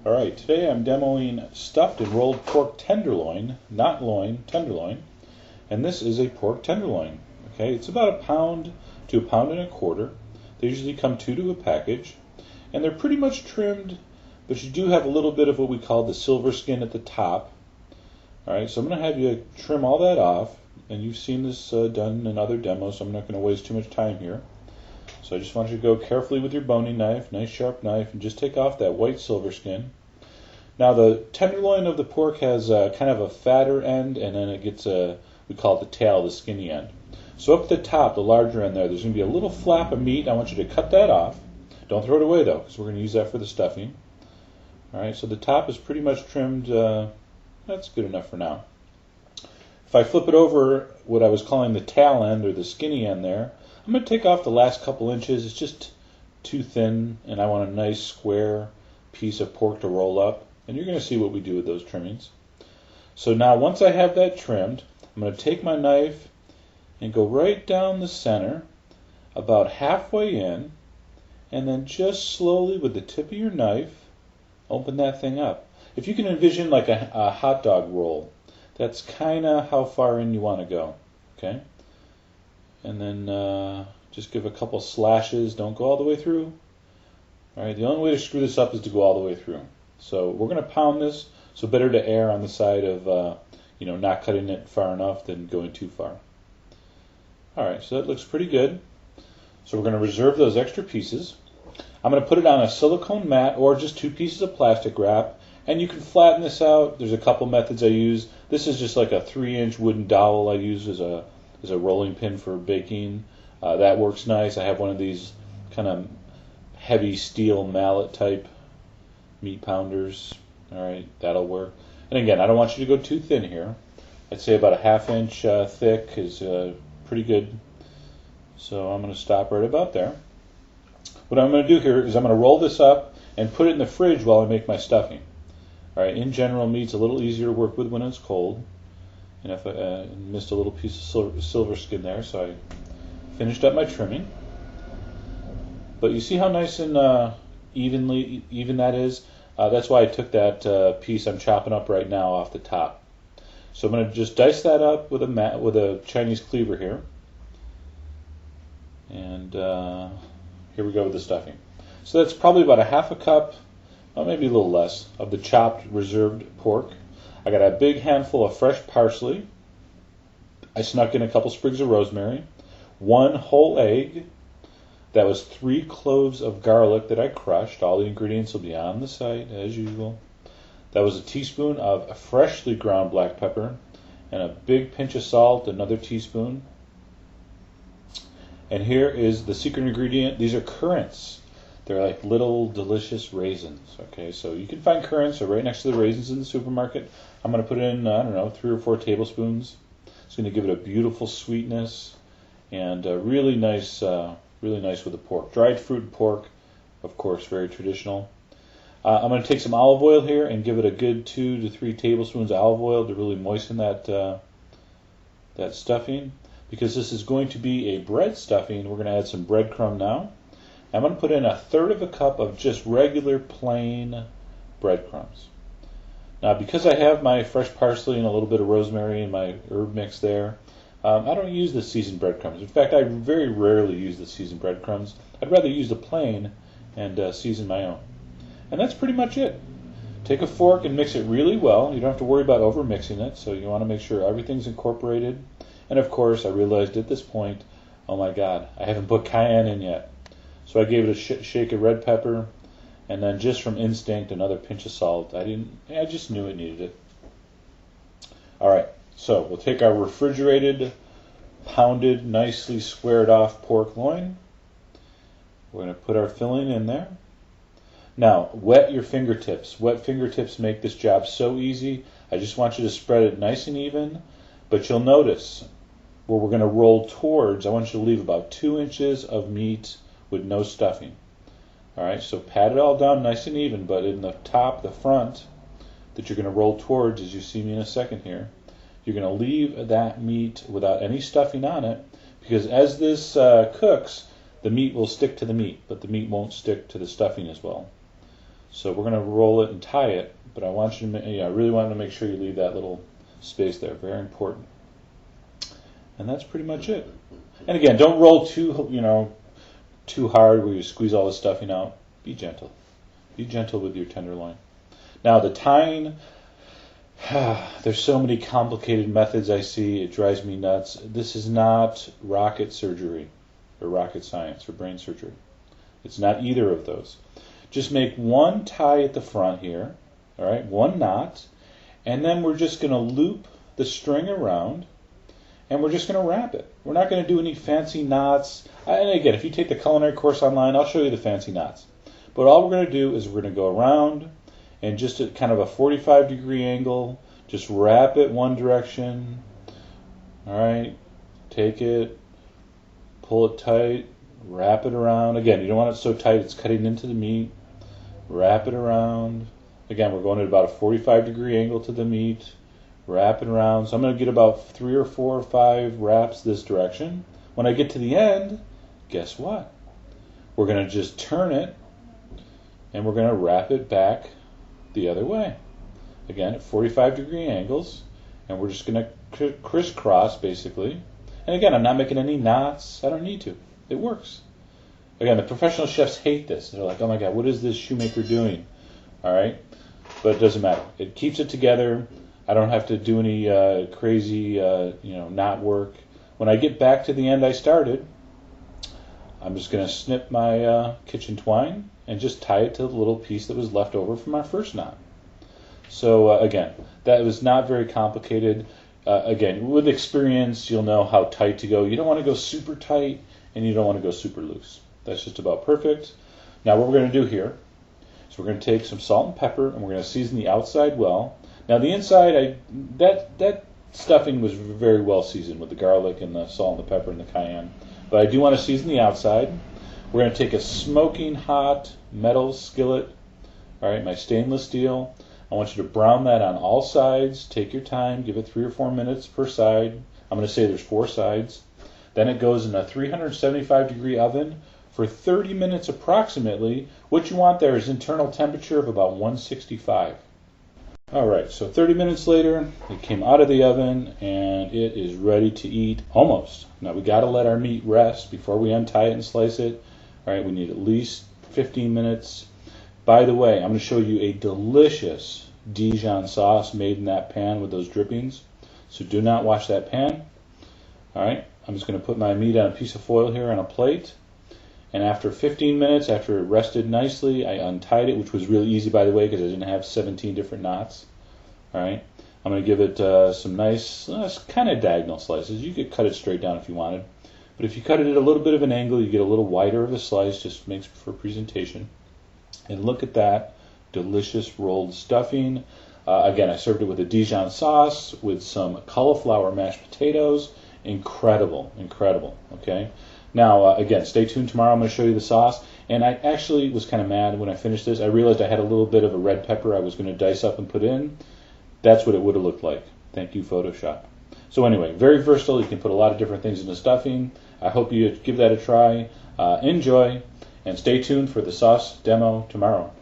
Alright, today I'm demoing stuffed and rolled pork tenderloin, not loin, tenderloin, and this is a pork tenderloin. Okay, it's about a pound to a pound and a quarter. They usually come two to a package, and they're pretty much trimmed, but you do have a little bit of what we call the silver skin at the top. Alright, so I'm going to have you trim all that off, and you've seen this done in other demos, so I'm not going to waste too much time here. So I just want you to go carefully with your boning knife, nice sharp knife, and just take off that white silver skin. Now the tenderloin of the pork has kind of a fatter end, and then it gets we call it the tail, the skinny end. So up at the top, the larger end there's going to be a little flap of meat. I want you to cut that off. Don't throw it away though, because we're going to use that for the stuffing. Alright, so the top is pretty much trimmed. That's good enough for now. If I flip it over, what I was calling the tail end or the skinny end there, I'm going to take off the last couple inches. It's just too thin, and I want a nice square piece of pork to roll up. And you're going to see what we do with those trimmings. So now once I have that trimmed, I'm going to take my knife and go right down the center, about halfway in, and then just slowly with the tip of your knife, open that thing up. If you can envision like a hot dog roll, that's kind of how far in you want to go. Okay? And then just give a couple slashes. Don't go all the way through. All right, the only way to screw this up is to go all the way through. So we're going to pound this, so better to err on the side of not cutting it far enough than going too far. All right, so that looks pretty good. So we're going to reserve those extra pieces. I'm going to put it on a silicone mat or just 2 pieces of plastic wrap, and you can flatten this out. There's a couple methods I use. This is just like a 3-inch wooden dowel I use as a rolling pin for baking. That works nice. I have one of these kind of heavy steel mallet type meat pounders. Alright, that'll work. And again, I don't want you to go too thin here. I'd say about a 1/2 inch thick is pretty good. So I'm going to stop right about there. What I'm going to do here is I'm going to roll this up and put it in the fridge while I make my stuffing. Alright, in general, meat's a little easier to work with when it's cold. And if I missed a little piece of silver skin there, so I finished up my trimming. But you see how nice and even that is? That's why I took that piece I'm chopping up right now off the top. So I'm going to just dice that up with a Chinese cleaver here. And here we go with the stuffing. So that's probably about a 1/2 cup, or maybe a little less, of the chopped reserved pork. I got a big handful of fresh parsley. I snuck in a couple sprigs of rosemary, 1 whole egg. That was 3 cloves of garlic that I crushed. All the ingredients will be on the site as usual. That was a teaspoon of freshly ground black pepper and a big pinch of salt, another teaspoon. And here is the secret ingredient. These are currants. They're like little delicious raisins. Okay, so you can find currants right next to the raisins in the supermarket. I'm going to put in, 3 or 4 tablespoons. It's going to give it a beautiful sweetness and really nice with the pork. Dried fruit pork, of course, very traditional. I'm going to take some olive oil here and give it a good 2 to 3 tablespoons of olive oil to really moisten that stuffing. Because this is going to be a bread stuffing, we're going to add some breadcrumb now. I'm going to put in 1/3 cup of just regular plain breadcrumbs. Now, because I have my fresh parsley and a little bit of rosemary in my herb mix there, I don't use the seasoned breadcrumbs. In fact, I very rarely use the seasoned breadcrumbs. I'd rather use the plain and season my own. And that's pretty much it. Take a fork and mix it really well. You don't have to worry about over mixing it, so you want to make sure everything's incorporated. And of course, I realized at this point, oh my God, I haven't put cayenne in yet. So I gave it a shake of red pepper, and then just from instinct, another pinch of salt. I just knew it needed it. All right, so we'll take our refrigerated, pounded, nicely squared off pork loin. We're going to put our filling in there. Now, wet your fingertips. Wet fingertips make this job so easy. I just want you to spread it nice and even, but you'll notice where we're going to roll towards, I want you to leave about 2 inches of meat with no stuffing. Alright, so pat it all down nice and even, but in the top, the front, that you're going to roll towards, as you see me in a second here, you're going to leave that meat without any stuffing on it, because as this cooks, the meat will stick to the meat, but the meat won't stick to the stuffing as well. So we're going to roll it and tie it, but I want you to, I really want to make sure you leave that little space there. Very important. And that's pretty much it. And again, don't roll too hard where you squeeze all the stuffing out. Be gentle. Be gentle with your tenderloin. Now the tying, there's so many complicated methods I see. It drives me nuts. This is not rocket surgery or rocket science or brain surgery. It's not either of those. Just make one tie at the front here, all right, one knot, and then we're just going to loop the string around, and we're just going to wrap it. We're not going to do any fancy knots. And again, if you take the culinary course online, I'll show you the fancy knots. But all we're going to do is we're going to go around and just at kind of a 45-degree angle, just wrap it one direction. All right, take it, pull it tight, wrap it around. Again, you don't want it so tight it's cutting into the meat. Wrap it around. Again, we're going at about a 45-degree angle to the meat. Wrap it around. So I'm going to get about 3 or 4 or 5 wraps this direction. When I get to the end, guess what? We're going to just turn it, and we're going to wrap it back the other way. Again, at 45-degree angles, and we're just going to crisscross, basically. And again, I'm not making any knots. I don't need to. It works. Again, the professional chefs hate this. They're like, oh my God, what is this shoemaker doing? All right? But it doesn't matter. It keeps it together. I don't have to do any crazy, knot work. When I get back to the end I started, I'm just going to snip my kitchen twine and just tie it to the little piece that was left over from our first knot. So again, that was not very complicated. Again, with experience, you'll know how tight to go. You don't want to go super tight, and you don't want to go super loose. That's just about perfect. Now what we're going to do here is we're going to take some salt and pepper, and we're going to season the outside well. Now the inside, that stuffing was very well seasoned with the garlic and the salt and the pepper and the cayenne. But I do want to season the outside. We're going to take a smoking hot metal skillet, all right, my stainless steel. I want you to brown that on all sides. Take your time. Give it 3 or 4 minutes per side. I'm going to say there's 4 sides. Then it goes in a 375-degree oven for 30 minutes approximately. What you want there is internal temperature of about 165. All right, so 30 minutes later, it came out of the oven, and it is ready to eat almost. Now, we got to let our meat rest before we untie it and slice it. All right, we need at least 15 minutes. By the way, I'm going to show you a delicious Dijon sauce made in that pan with those drippings. So do not wash that pan. All right, I'm just going to put my meat on a piece of foil here on a plate. And after 15 minutes, after it rested nicely, I untied it, which was really easy, by the way, because I didn't have 17 different knots. All right, I'm going to give it some nice, kind of diagonal slices. You could cut it straight down if you wanted. But if you cut it at a little bit of an angle, you get a little wider of a slice, just makes for presentation. And look at that delicious rolled stuffing. Again, I served it with a Dijon sauce with some cauliflower mashed potatoes. Incredible, incredible, okay? Now, again, stay tuned tomorrow. I'm going to show you the sauce. And I actually was kind of mad when I finished this. I realized I had a little bit of a red pepper I was going to dice up and put in. That's what it would have looked like. Thank you, Photoshop. So anyway, very versatile. You can put a lot of different things in the stuffing. I hope you give that a try. Enjoy, and stay tuned for the sauce demo tomorrow.